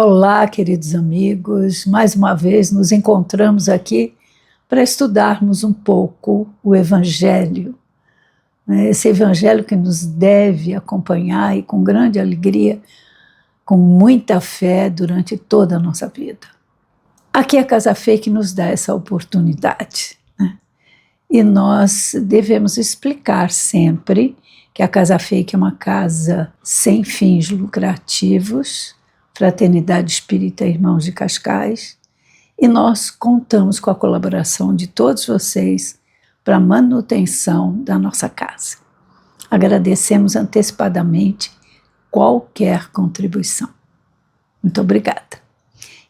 Olá, queridos amigos, mais uma vez nos encontramos aqui para estudarmos um pouco o Evangelho, né? Esse Evangelho que nos deve acompanhar e com grande alegria, com muita fé durante toda a nossa vida. Aqui a Casa Fake nos dá essa oportunidade, né? E nós devemos explicar sempre que a Casa Fake é uma casa sem fins lucrativos, Fraternidade Espírita Irmãos de Cascais, e nós contamos com a colaboração de todos vocês para a manutenção da nossa casa. Agradecemos antecipadamente qualquer contribuição. Muito obrigada.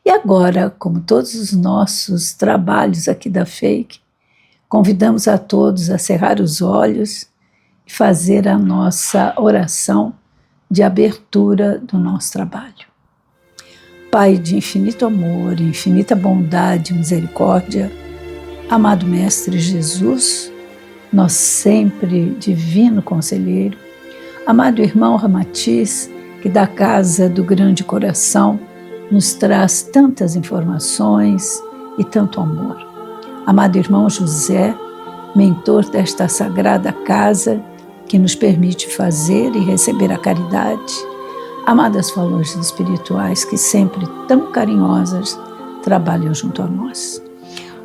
E agora, como todos os nossos trabalhos aqui da Fake, convidamos a todos a cerrar os olhos e fazer a nossa oração de abertura do nosso trabalho. Pai de infinito amor, infinita bondade e misericórdia, amado Mestre Jesus, nosso sempre divino conselheiro, amado irmão Ramatiz, que da casa do grande coração nos traz tantas informações e tanto amor. Amado irmão José, mentor desta sagrada casa que nos permite fazer e receber a caridade, amadas falanges espirituais que sempre tão carinhosas trabalham junto a nós.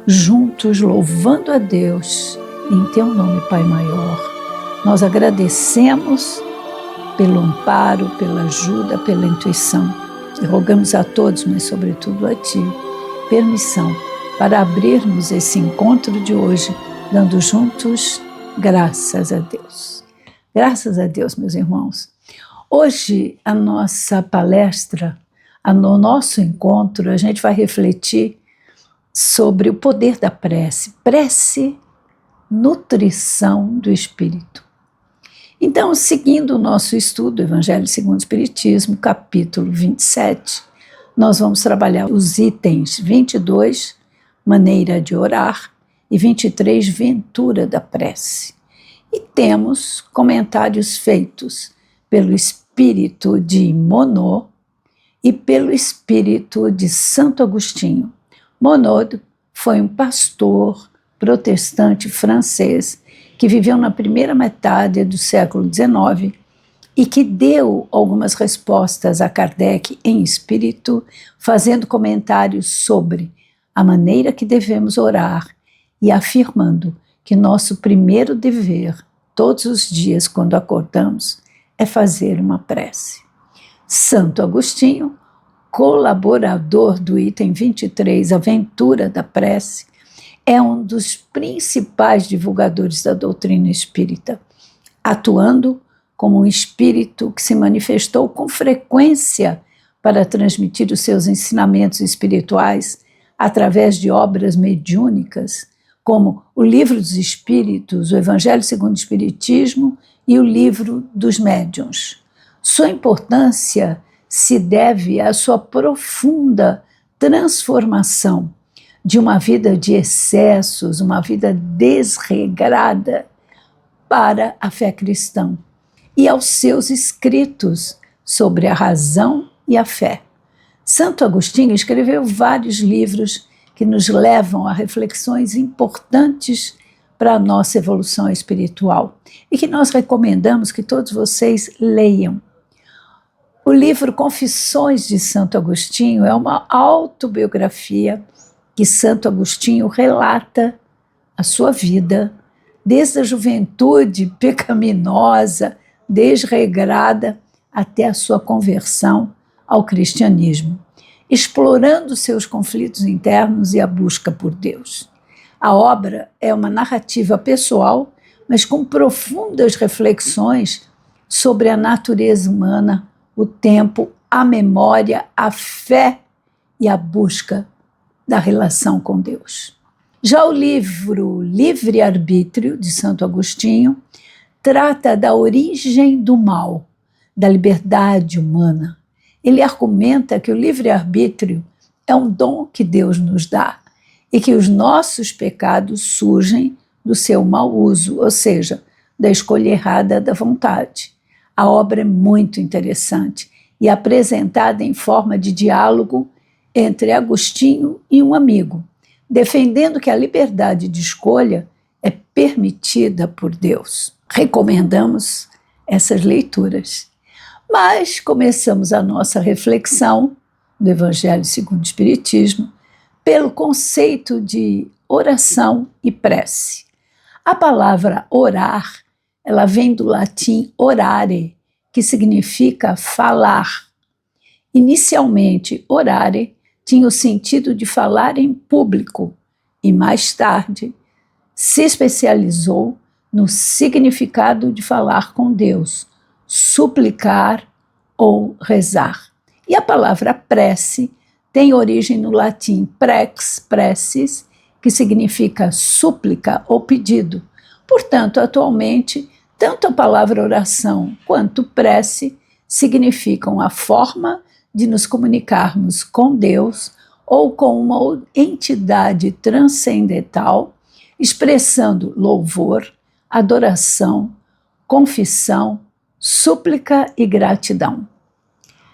Juntos, louvando a Deus em Teu nome, Pai Maior, nós agradecemos pelo amparo, pela ajuda, pela intuição e rogamos a todos, mas sobretudo a Ti, permissão para abrirmos esse encontro de hoje, dando juntos graças a Deus. Graças a Deus, meus irmãos. Hoje, a nossa palestra, no nosso encontro, a gente vai refletir sobre o poder da prece. Prece, nutrição do espírito. Então, seguindo o nosso estudo, Evangelho segundo o Espiritismo, capítulo 27, nós vamos trabalhar os itens 22, maneira de orar, e 23, ventura da prece. E temos comentários feitos pelo espírito de Monod e pelo espírito de Santo Agostinho. Monod foi um pastor protestante francês que viveu na primeira metade do século XIX e que deu algumas respostas a Kardec em espírito, fazendo comentários sobre a maneira que devemos orar e afirmando que nosso primeiro dever, todos os dias quando acordamos, é fazer uma prece. Santo Agostinho, colaborador do item 23, a ventura da prece, é um dos principais divulgadores da doutrina espírita, atuando como um espírito que se manifestou com frequência para transmitir os seus ensinamentos espirituais através de obras mediúnicas, como o Livro dos Espíritos, o Evangelho segundo o Espiritismo e o Livro dos Médiuns. Sua importância se deve à sua profunda transformação de uma vida de excessos, uma vida desregrada, para a fé cristã e aos seus escritos sobre a razão e a fé. Santo Agostinho escreveu vários livros que nos levam a reflexões importantes para a nossa evolução espiritual e que nós recomendamos que todos vocês leiam. O livro Confissões de Santo Agostinho é uma autobiografia que Santo Agostinho relata a sua vida, desde a juventude pecaminosa, desregrada, até a sua conversão ao cristianismo, explorando seus conflitos internos e a busca por Deus. A obra é uma narrativa pessoal, mas com profundas reflexões sobre a natureza humana, o tempo, a memória, a fé e a busca da relação com Deus. Já o livro Livre-Arbítrio, de Santo Agostinho, trata da origem do mal, da liberdade humana. Ele argumenta que o livre-arbítrio é um dom que Deus nos dá e que os nossos pecados surgem do seu mau uso, ou seja, da escolha errada da vontade. A obra é muito interessante e apresentada em forma de diálogo entre Agostinho e um amigo, defendendo que a liberdade de escolha é permitida por Deus. Recomendamos essas leituras. Mas começamos a nossa reflexão do Evangelho segundo o Espiritismo pelo conceito de oração e prece. A palavra orar, ela vem do latim orare, que significa falar. Inicialmente, orare tinha o sentido de falar em público e mais tarde se especializou no significado de falar com Deus, suplicar ou rezar. E a palavra prece tem origem no latim prex, preces, que significa súplica ou pedido. Portanto, atualmente, tanto a palavra oração quanto prece significam a forma de nos comunicarmos com Deus ou com uma entidade transcendental, expressando louvor, adoração, confissão, súplica e gratidão.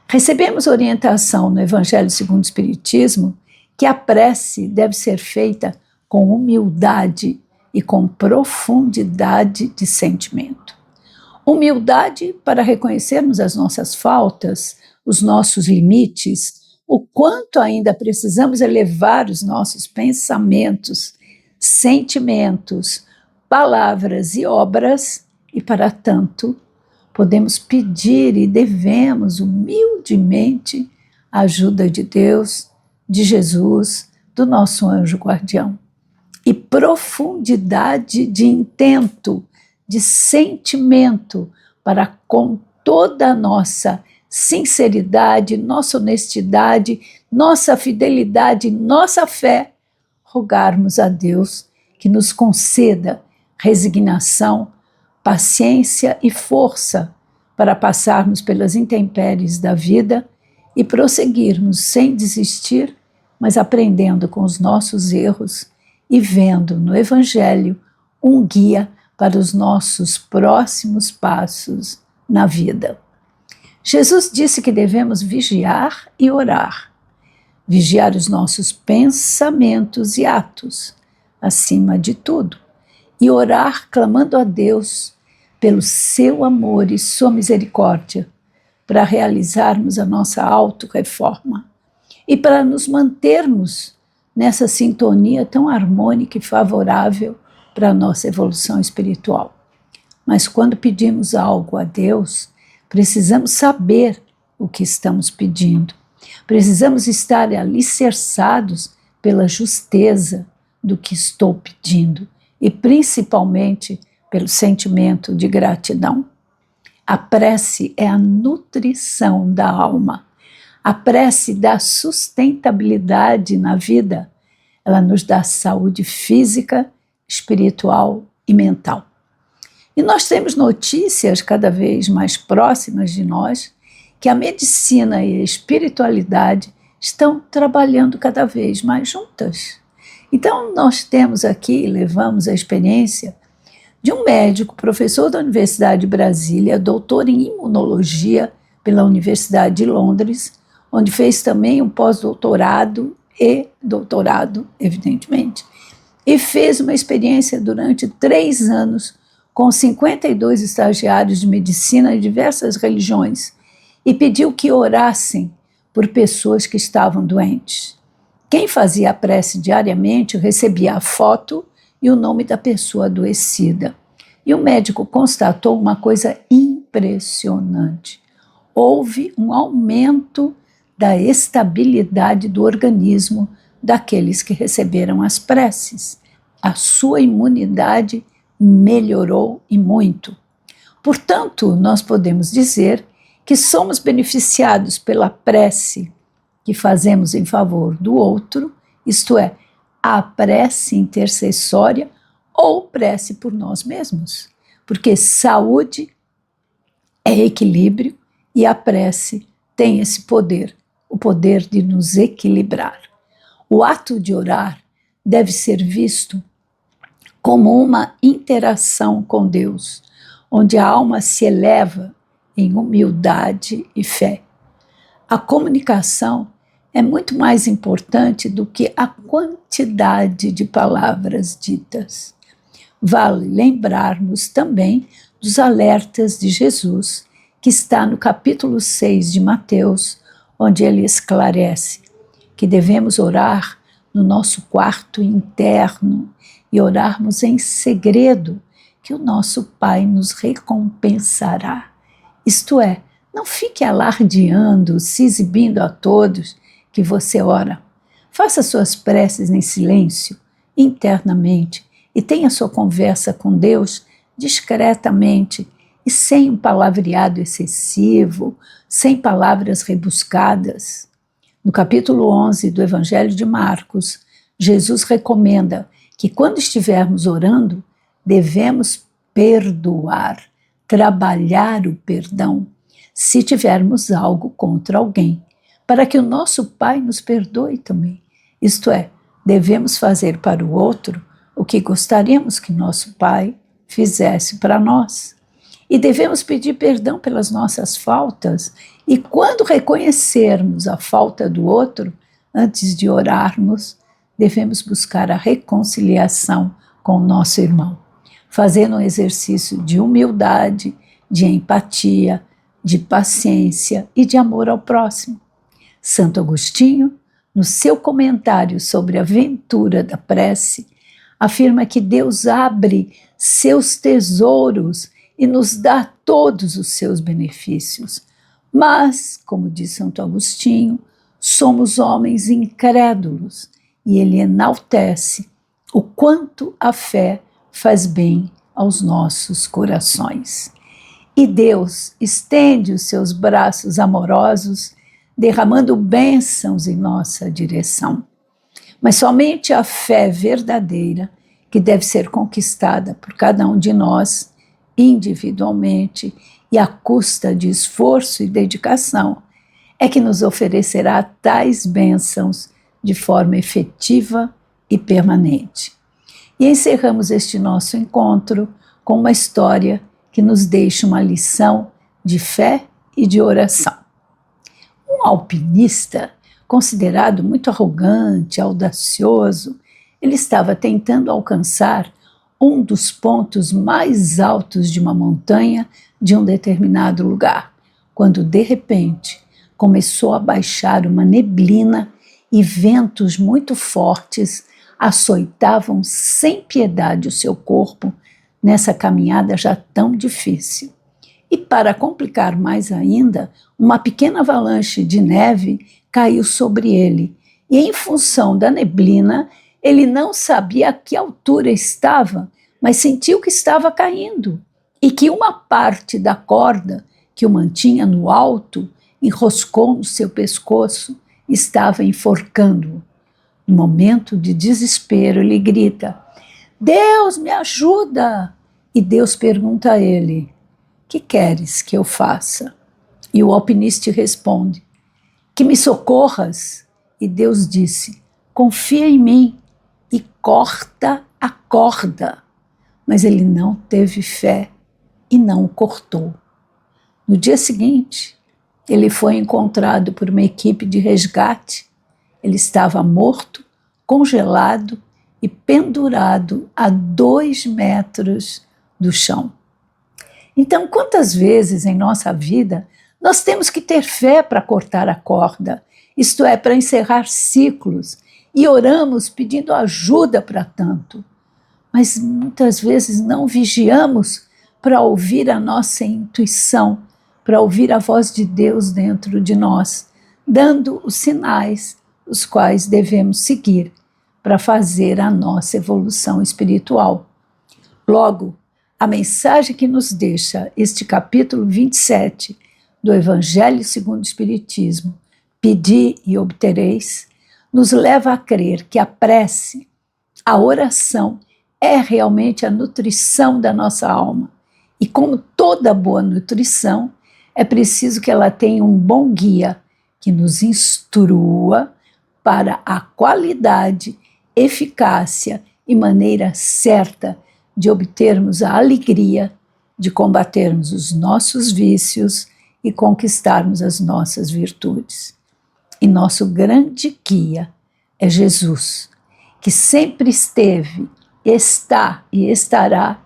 Recebemos orientação no Evangelho segundo o Espiritismo que a prece deve ser feita com humildade e com profundidade de sentimento. Humildade para reconhecermos as nossas faltas, os nossos limites, o quanto ainda precisamos elevar os nossos pensamentos, sentimentos, palavras e obras, e para tanto podemos pedir e devemos humildemente a ajuda de Deus, de Jesus, do nosso anjo guardião. E profundidade de intento, de sentimento, para com toda a nossa sinceridade, nossa honestidade, nossa fidelidade, nossa fé, rogarmos a Deus que nos conceda resignação, paciência e força para passarmos pelas intempéries da vida e prosseguirmos sem desistir, mas aprendendo com os nossos erros e vendo no Evangelho um guia para os nossos próximos passos na vida. Jesus disse que devemos vigiar e orar, vigiar os nossos pensamentos e atos, acima de tudo, e orar clamando a Deus pelo seu amor e sua misericórdia, para realizarmos a nossa auto-reforma e para nos mantermos nessa sintonia tão harmônica e favorável para a nossa evolução espiritual. Mas quando pedimos algo a Deus, precisamos saber o que estamos pedindo. Precisamos estar alicerçados pela justeza do que estou pedindo e principalmente pelo sentimento de gratidão. A prece é a nutrição da alma. A prece dá sustentabilidade na vida. Ela nos dá saúde física, espiritual e mental. E nós temos notícias cada vez mais próximas de nós que a medicina e a espiritualidade estão trabalhando cada vez mais juntas. Então, nós temos aqui, levamos a experiência de um médico, professor da Universidade de Brasília, doutor em imunologia pela Universidade de Londres, onde fez também um pós-doutorado e doutorado, evidentemente, e fez uma experiência durante 3 anos com 52 estagiários de medicina de diversas religiões e pediu que orassem por pessoas que estavam doentes. Quem fazia a prece diariamente recebia a foto e o nome da pessoa adoecida. E o médico constatou uma coisa impressionante. Houve um aumento da estabilidade do organismo daqueles que receberam as preces. A sua imunidade melhorou e muito. Portanto, nós podemos dizer que somos beneficiados pela prece que fazemos em favor do outro, isto é, a prece intercessória ou prece por nós mesmos, porque saúde é equilíbrio e a prece tem esse poder, o poder de nos equilibrar. O ato de orar deve ser visto como uma interação com Deus, onde a alma se eleva em humildade e fé. A comunicação é muito mais importante do que a quantidade de palavras ditas. Vale lembrarmos também dos alertas de Jesus, que está no capítulo 6 de Mateus, onde ele esclarece que devemos orar no nosso quarto interno e orarmos em segredo, que o nosso Pai nos recompensará. Isto é, não fique alardeando, se exibindo a todos que você ora. Faça suas preces em silêncio, internamente, e tenha sua conversa com Deus discretamente e sem um palavreado excessivo, sem palavras rebuscadas. No capítulo 11 do Evangelho de Marcos, Jesus recomenda que quando estivermos orando, devemos perdoar, trabalhar o perdão, se tivermos algo contra alguém, para que o nosso Pai nos perdoe também. Isto é, devemos fazer para o outro o que gostaríamos que nosso Pai fizesse para nós. E devemos pedir perdão pelas nossas faltas, e quando reconhecermos a falta do outro, antes de orarmos, devemos buscar a reconciliação com o nosso irmão, fazendo um exercício de humildade, de empatia, de paciência e de amor ao próximo. Santo Agostinho, no seu comentário sobre a aventura da prece, afirma que Deus abre seus tesouros e nos dá todos os seus benefícios. Mas, como diz Santo Agostinho, somos homens incrédulos e ele enaltece o quanto a fé faz bem aos nossos corações. E Deus estende os seus braços amorosos, derramando bênçãos em nossa direção. Mas somente a fé verdadeira, que deve ser conquistada por cada um de nós, individualmente e à custa de esforço e dedicação, é que nos oferecerá tais bênçãos de forma efetiva e permanente. E encerramos este nosso encontro com uma história que nos deixa uma lição de fé e de oração. Um alpinista, considerado muito arrogante, audacioso, ele estava tentando alcançar um dos pontos mais altos de uma montanha de um determinado lugar, quando de repente começou a baixar uma neblina e ventos muito fortes açoitavam sem piedade o seu corpo nessa caminhada já tão difícil. E para complicar mais ainda, uma pequena avalanche de neve caiu sobre ele, e em função da neblina, ele não sabia a que altura estava, mas sentiu que estava caindo, e que uma parte da corda que o mantinha no alto enroscou no seu pescoço e estava enforcando-o. No momento de desespero, ele grita: Deus, me ajuda! E Deus pergunta a ele: que queres que eu faça? E o alpinista responde: que me socorras. E Deus disse: confia em mim e corta a corda. Mas ele não teve fé e não o cortou. No dia seguinte, ele foi encontrado por uma equipe de resgate. Ele estava morto, congelado e pendurado a 2 metros do chão. Então, quantas vezes em nossa vida nós temos que ter fé para cortar a corda, isto é, para encerrar ciclos, e oramos pedindo ajuda para tanto, mas muitas vezes não vigiamos para ouvir a nossa intuição, para ouvir a voz de Deus dentro de nós, dando os sinais os quais devemos seguir para fazer a nossa evolução espiritual. Logo, a mensagem que nos deixa este capítulo 27 do Evangelho segundo o Espiritismo, Pedi e obtereis, nos leva a crer que a prece, a oração, é realmente a nutrição da nossa alma. E como toda boa nutrição, é preciso que ela tenha um bom guia que nos instrua para a qualidade, eficácia e maneira certa de obtermos a alegria de combatermos os nossos vícios e conquistarmos as nossas virtudes. E nosso grande guia é Jesus, que sempre esteve, está e estará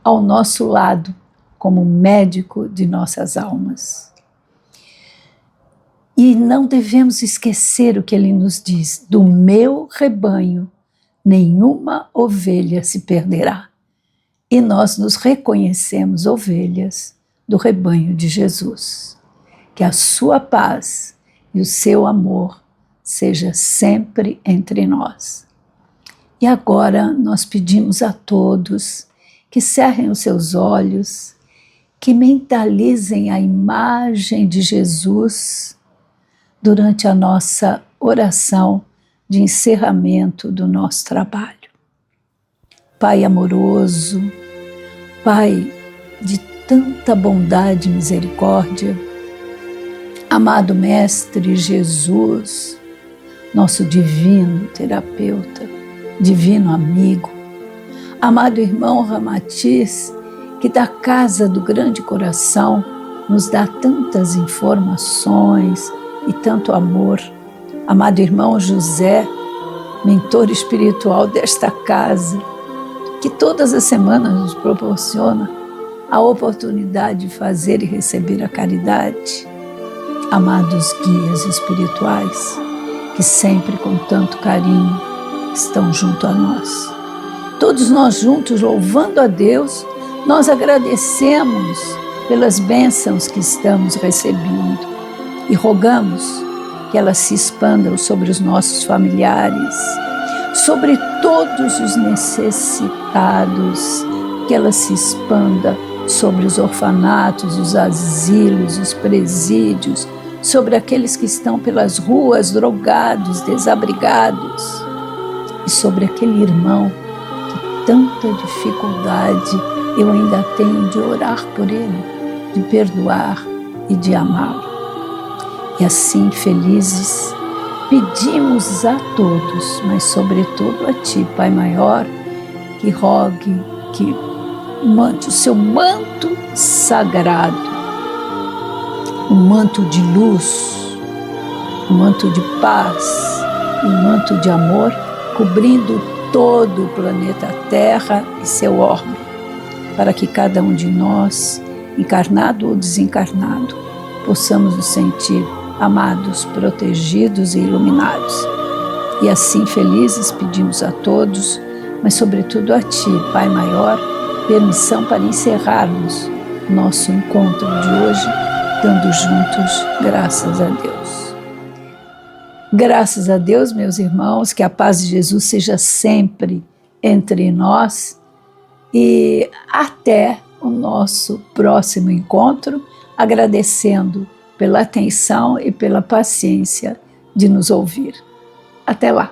ao nosso lado como médico de nossas almas. E não devemos esquecer o que ele nos diz: do meu rebanho nenhuma ovelha se perderá. E nós nos reconhecemos ovelhas do rebanho de Jesus. Que a sua paz e o seu amor seja sempre entre nós. E agora nós pedimos a todos que cerrem os seus olhos, que mentalizem a imagem de Jesus durante a nossa oração de encerramento do nosso trabalho. Pai amoroso, Pai de tanta bondade e misericórdia, amado Mestre Jesus, nosso divino terapeuta, divino amigo, amado irmão Ramatiz, que da casa do grande coração nos dá tantas informações e tanto amor, amado irmão José, mentor espiritual desta casa, que todas as semanas nos proporciona a oportunidade de fazer e receber a caridade, amados guias espirituais, que sempre com tanto carinho estão junto a nós. Todos nós juntos, louvando a Deus, nós agradecemos pelas bênçãos que estamos recebendo e rogamos que elas se expandam sobre os nossos familiares, sobre todos os necessitados, que ela se expanda sobre os orfanatos, os asilos, os presídios, sobre aqueles que estão pelas ruas, drogados, desabrigados, e sobre aquele irmão que tanta dificuldade eu ainda tenho de orar por ele, de perdoar e de amá-lo. E assim, felizes, pedimos a todos, mas sobretudo a Ti, Pai maior, que rogue, que mande o seu manto sagrado, um manto de luz, um manto de paz, um manto de amor, cobrindo todo o planeta Terra e seu orbe, para que cada um de nós, encarnado ou desencarnado, possamos nos sentir amados, protegidos e iluminados. E assim, felizes, pedimos a todos, mas sobretudo a Ti, Pai maior, permissão para encerrarmos nosso encontro de hoje, dando juntos graças a Deus. Graças a Deus, meus irmãos, que a paz de Jesus seja sempre entre nós e até o nosso próximo encontro, agradecendo pela atenção e pela paciência de nos ouvir. Até lá!